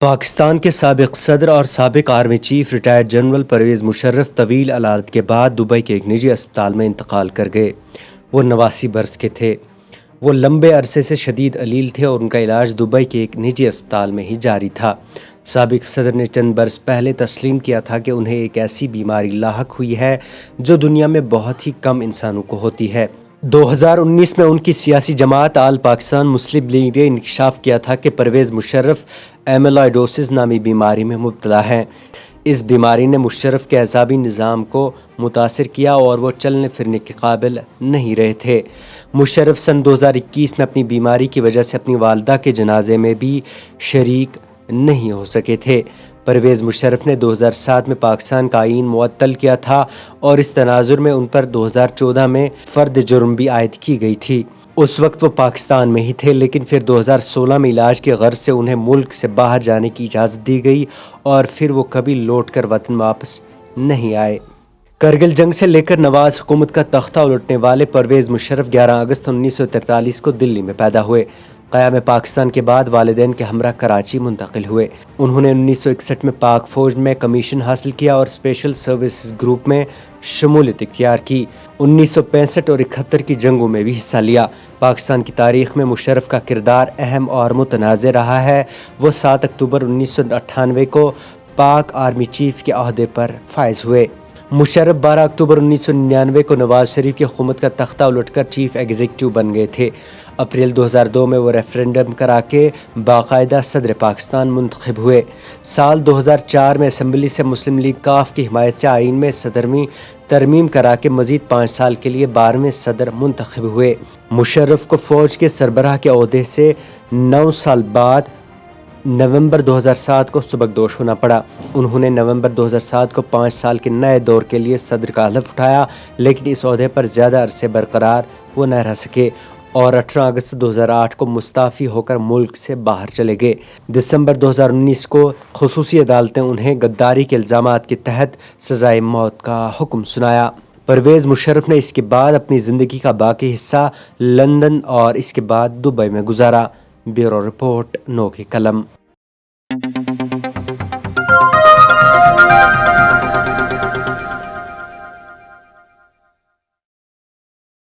پاکستان کے سابق صدر اور سابق army chief retired general Pervez Musharraf طویل علالت کے بعد دبئی کے ایک نجی اسپتال میں انتقال کر گئے۔ وہ 89 برس کے تھے۔ وہ لمبے عرصے سے شدید علیل تھے اور ان کا علاج دبئی کے ایک نجی اسپتال میں ہی جاری تھا۔ سابق صدر نے چند برس پہلے تسلیم کیا تھا کہ انہیں ایک ایسی بیماری لاحق ہوئی ہے جو دنیا میں بہت ہی کم انسانوں کو ہوتی ہے۔ 2019 میں ان کی سیاسی جماعت آل پاکستان مسلم لیگ نے انکشاف کیا تھا کہ پرویز مشرف ایمیلوائڈوسس نامی بیماری میں مبتلا ہیں۔ اس بیماری نے مشرف کے اعصابی نظام کو متاثر کیا اور وہ چلنے پھرنے کے قابل نہیں رہے تھے۔ مشرف سن 2021 میں اپنی بیماری کی وجہ سے اپنی والدہ کے جنازے میں بھی شریک نہیں ہو سکے تھے۔ پرویز مشرف نے 2007 میں پاکستان کا آئین معطل کیا تھا اور اس تناظر میں ان پر 2014 میں فرد جرم بھی عائد کی گئی تھی۔ اس وقت وہ پاکستان میں ہی تھے، لیکن پھر 2016 میں علاج کی غرض سے انہیں ملک سے باہر جانے کی اجازت دی گئی اور پھر وہ کبھی لوٹ کر وطن واپس نہیں آئے۔ کرگل جنگ سے لے کر نواز حکومت کا تختہ الٹنے والے پرویز مشرف 11 اگست 1943 کو دلی میں پیدا ہوئے۔ قیام پاکستان کے بعد والدین کے ہمراہ کراچی منتقل ہوئے۔ انہوں نے 1961 میں پاک فوج میں کمیشن حاصل کیا اور اسپیشل سروسز گروپ میں شمولیت اختیار کی۔ 1965 اور 71 کی جنگوں میں بھی حصہ لیا۔ پاکستان کی تاریخ میں مشرف کا کردار اہم اور متنازع رہا ہے۔ وہ 7 اکتوبر 1998 کو پاک آرمی چیف کے عہدے پر فائز ہوئے۔ مشرف 12 اکتوبر 1999 کو نواز شریف کی حکومت کا تختہ الٹ کر چیف ایگزیکٹو بن گئے تھے۔ اپریل 2002 میں وہ ریفرنڈم کرا کے باقاعدہ صدر پاکستان منتخب ہوئے۔ سال 2004 میں اسمبلی سے مسلم لیگ کاف کی حمایت سے آئین میں 17ویں ترمیم کرا کے مزید 5 سال کے لیے 12ویں صدر منتخب ہوئے۔ مشرف کو فوج کے سربراہ کے عہدے سے 9 سال بعد نومبر 2007 کو سبکدوش ہونا پڑا۔ انہوں نے نومبر 2007 کو 5 سال کے نئے دور کے لیے صدر کا حلف اٹھایا، لیکن اس عہدے پر زیادہ عرصے برقرار وہ نہ رہ سکے اور 18 اگست 2008 کو مستعفی ہو کر ملک سے باہر چلے گئے۔ دسمبر 2019 کو خصوصی عدالتیں انہیں غداری کے الزامات کے تحت سزائے موت کا حکم سنایا۔ پرویز مشرف نے اس کے بعد اپنی زندگی کا باقی حصہ لندن اور اس کے بعد دبئی میں گزارا۔ بیورو رپورٹ، نو کی قلم۔